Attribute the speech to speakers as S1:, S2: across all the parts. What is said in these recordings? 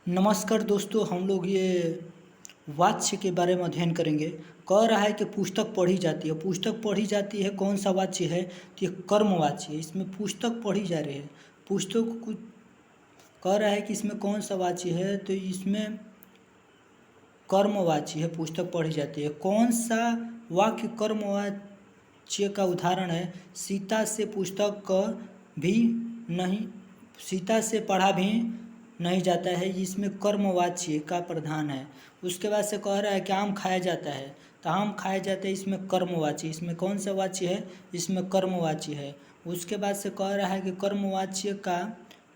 S1: नमस्कार दोस्तों, हम लोग ये वाच्य के बारे में अध्ययन करेंगे। कह रहा है कि पुस्तक पढ़ी जाती है। पुस्तक पढ़ी जाती है, कौन सा वाच्य है? तो ये कर्मवाच्य है। इसमें पुस्तक पढ़ी जा रही है। पुस्तक कुछ कह रहा है कि इसमें कौन सा वाच्य है, तो इसमें कर्मवाच्य है। पुस्तक पढ़ी जाती है। कौन सा वाक्य कर्मवाच्य का उदाहरण है? सीता से पुस्तक भी नहीं सीता से पढ़ा भी नहीं जाता है। इसमें कर्मवाच्य का प्रधान है। उसके बाद से कह रहा है कि आम खाया जाता है, तो आम खाए जाते हैं, इसमें कर्मवाच्य। इसमें कौन सा वाच्य है? इसमें कर्मवाच्य है। उसके बाद से कह रहा है कि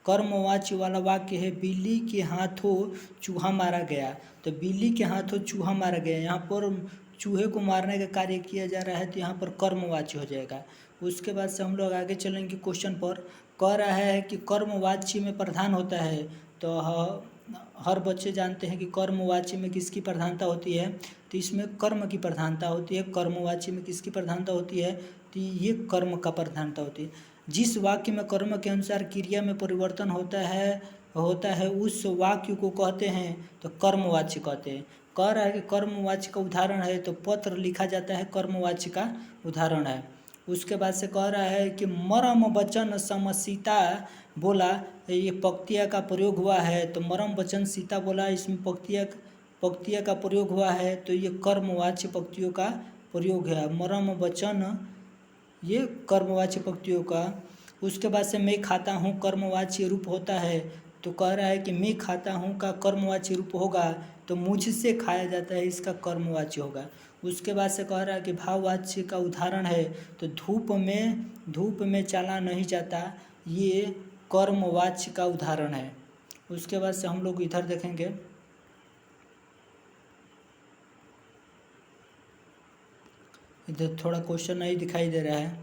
S1: कर्मवाच्य वाला वाक्य है, बिल्ली के हाथों चूहा मारा गया। तो बिल्ली के हाथों चूहा मारा गया, यहाँ पर चूहे को मारने का कार्य किया जा रहा है, तो यहाँ पर कर्मवाच्य हो जाएगा। उसके बाद से हम लोग आगे चलेंगे क्वेश्चन पर। कह रहा है कि कर्मवाच्य में प्रधान होता है, तो हर बच्चे जानते हैं कि कर्मवाच्य में किसकी प्रधानता होती है? तो इसमें कर्म की प्रधानता होती है। कर्मवाच्य में किसकी प्रधानता होती है? तो ये कर्म का प्रधानता होती है। जिस वाक्य में कर्म के अनुसार क्रिया में परिवर्तन होता है उस वाक्य को कहते हैं तो कर्मवाच्य कहते हैं। कह रहा है कि कर्मवाच्य का उदाहरण है, तो पत्र लिखा जाता है, कर्मवाच्य का उदाहरण है। उसके बाद से कह रहा है कि मरम वचन सम सीता बोला, ये पक्तिया का प्रयोग हुआ है, तो मरम वचन सीता बोला, इसमें पक्तिया का प्रयोग हुआ है, तो ये कर्मवाच्य पक्तियों का प्रयोग है। मरम वचन ये कर्मवाच्य पक्तियों का। उसके बाद से मैं खाता हूँ कर्मवाच्य रूप होता है, तो कह रहा है कि मैं खाता हूँ का कर्मवाच्य रूप होगा, तो मुझसे खाया जाता है, इसका कर्मवाच्य होगा। उसके बाद से कह रहा है कि भाववाच्य का उदाहरण है, तो धूप में चला नहीं जाता, ये कर्मवाच्य का उदाहरण है। उसके बाद से हम लोग इधर देखेंगे, इधर थोड़ा क्वेश्चन नहीं दिखाई दे रहा है,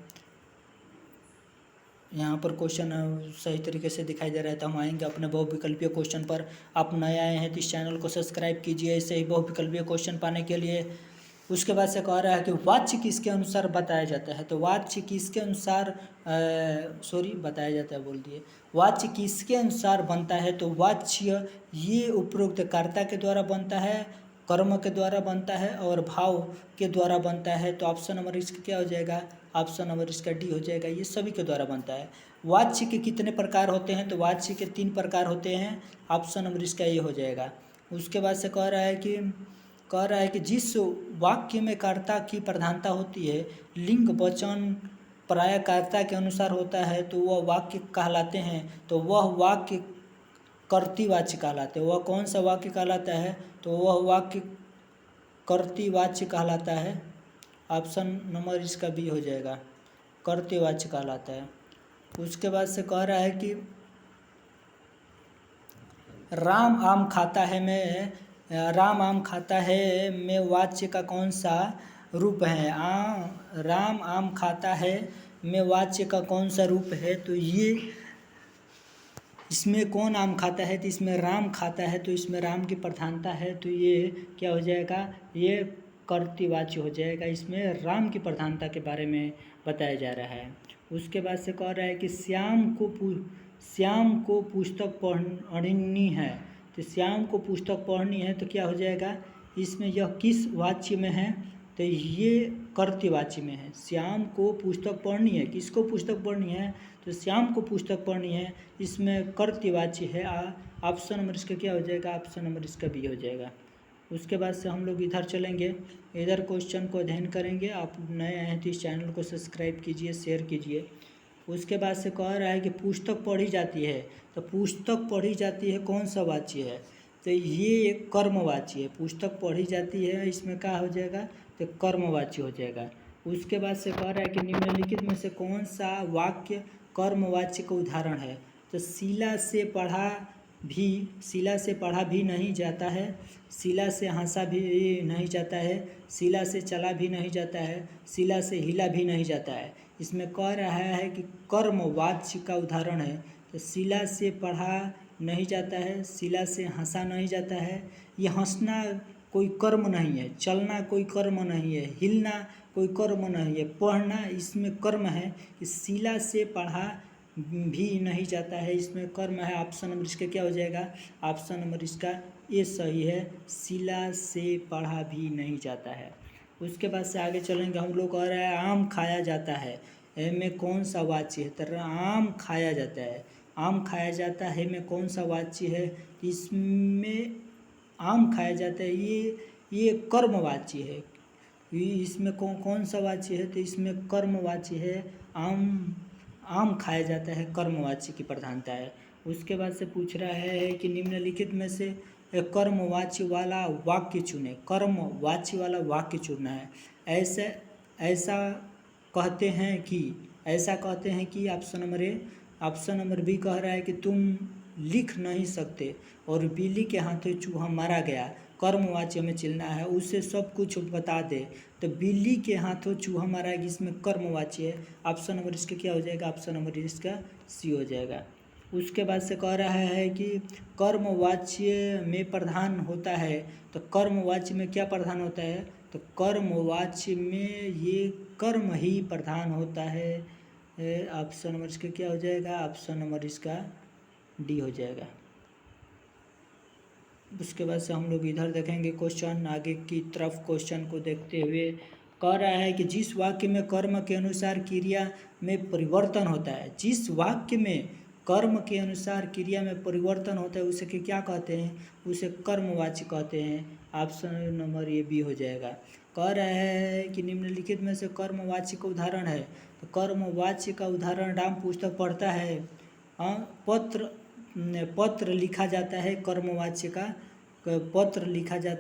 S1: यहाँ पर क्वेश्चन सही तरीके से दिखाई दे रहा है, तो हम आएंगे अपने बहुविकल्पीय क्वेश्चन पर। आप नए आए हैं तो इस चैनल को सब्सक्राइब कीजिए ऐसे ही बहुविकल्पीय क्वेश्चन पाने के लिए। उसके बाद से कह रहा है कि वाच्य किसके अनुसार बताया जाता है, तो वाच्य किसके अनुसार बताया जाता है बोल दिए। वाच्य किसके अनुसार बनता है, तो वाच्य ये उपरोक्त कर्ता के द्वारा बनता है, कर्म के द्वारा बनता है और भाव के द्वारा बनता है। तो ऑप्शन नंबर इसका क्या हो जाएगा? ऑप्शन नंबर इसका डी हो जाएगा, ये सभी के द्वारा बनता है। वाच्य के कितने प्रकार होते हैं, तो वाच्य के 3 प्रकार होते हैं। ऑप्शन नंबर इसका ये हो जाएगा। उसके बाद से कह रहा है कि जिस वाक्य में कर्ता की प्रधानता होती है, लिंग वचन प्राय कर्ता के अनुसार होता है, तो वह वाक्य कहलाते हैं। तो वह वाक्य कर्तृवाच्य कहलाते हैं। वह कौन सा वाक्य कहलाता है, तो वह वाक्य कर्तृवाच्य कहलाता है। ऑप्शन नंबर इसका बी हो जाएगा, कर्तृवाच्य कहलाता है। उसके बाद से कह रहा है कि राम आम खाता है में वाच्य का कौन सा रूप है? राम आम खाता है में वाच्य का कौन सा रूप है? तो ये इसमें कौन आम खाता है, तो इसमें राम खाता है, तो इसमें राम की प्रधानता है, तो ये क्या हो जाएगा? ये कर्तृवाच्य हो जाएगा। इसमें राम की प्रधानता के बारे में बताया जा रहा है। उसके बाद से कह रहा है कि श्याम को पुस्तक पढ़नी है, तो श्याम को पुस्तक पढ़नी है, तो क्या हो जाएगा? इसमें यह किस वाच्य में है, तो ये कर्तृवाच्य में है। श्याम को पुस्तक पढ़नी है, किसको पुस्तक पढ़नी है? तो श्याम को पुस्तक पढ़नी है, इसमें कर्तृवाच्य है। ऑप्शन नंबर इसका क्या हो जाएगा? ऑप्शन नंबर इसका बी हो जाएगा। उसके बाद से हम लोग इधर चलेंगे, इधर क्वेश्चन को अध्ययन करेंगे। आप नए आए हैं तो इस चैनल को सब्सक्राइब कीजिए, शेयर कीजिए। उसके बाद से कह रहा है कि पुस्तक पढ़ी जाती है, तो पुस्तक पढ़ी जाती है कौन सा वाच्य है? तो ये कर्मवाच्य है। पुस्तक पढ़ी जाती है, इसमें क्या हो जाएगा? तो कर्मवाच्य हो जाएगा। उसके बाद से कह रहा है कि निम्नलिखित में से कौन सा वाक्य कर्मवाच्य का उदाहरण है? तो शीला से पढ़ा भी नहीं जाता है, शीला से हंसा भी नहीं जाता है, शीला से चला भी नहीं जाता है, शीला से हिला भी नहीं जाता है। इसमें कह रहा है कि कर्मवाच्य का उदाहरण है, तो शीला से पढ़ा नहीं जाता है, शीला से हंसा नहीं जाता है। ये हंसना कोई कर्म नहीं है, चलना कोई कर्म नहीं है, हिलना कोई कर्म नहीं है, पढ़ना इसमें कर्म है। कि शीला से पढ़ा भी नहीं जाता है, इसमें कर्म है। ऑप्शन नंबर इसका क्या हो जाएगा? ऑप्शन नंबर इसका ये सही है, शिला से पढ़ा भी नहीं जाता है। उसके बाद से आगे चलेंगे हम लोग। और आम खाया जाता है में कौन सा वाच्य है? तो आम खाया जाता है, आम खाया जाता है में कौन सा वाच्य है? इसमें आम खाया जाता है ये कर्मवाच्य है। इसमें कौन सा वाच्य है? तो इसमें कर्मवाच्य है। आम खाया जाता है, कर्मवाच्य की प्रधानता है। उसके बाद से पूछ रहा है कि निम्नलिखित में से कर्मवाच्य वाला वाक्य चुने। कर्मवाच्य वाला वाक्य चुनना है। ऐसा कहते हैं कि ऑप्शन नंबर बी कह रहा है कि तुम लिख नहीं सकते और बिल्ली के हाथों चूहा मारा गया। कर्मवाच्य में चलना है, उससे सब कुछ बता दे। तो बिल्ली के हाथों चूहा मारा गया, इसमें कर्मवाच्य है। ऑप्शन नंबर इसका क्या हो जाएगा? ऑप्शन नंबर इसका सी हो जाएगा। उसके बाद से कह रहा है कि कर्मवाच्य में प्रधान होता है। तो कर्मवाच्य में क्या प्रधान होता है? तो कर्मवाच्य में ये कर्म ही प्रधान होता है। ऑप्शन नंबर इसका क्या हो जाएगा? ऑप्शन नंबर इसका डी हो जाएगा। उसके बाद से हम लोग इधर देखेंगे क्वेश्चन, आगे की तरफ क्वेश्चन को देखते हुए कह रहा है कि जिस वाक्य में कर्म के अनुसार क्रिया में परिवर्तन होता है, जिस वाक्य में कर्म के अनुसार क्रिया में परिवर्तन होता है उसे क्या कहते हैं? उसे कर्मवाच्य कहते हैं। ऑप्शन नंबर ये बी हो जाएगा। कह रहा है कि निम्नलिखित में से कर्मवाच्य का उदाहरण है। तो कर्मवाच्य का उदाहरण राम पुस्तक पढ़ता है। पत्र लिखा जाता है, कर्मवाच्य का पत्र लिखा जाता है।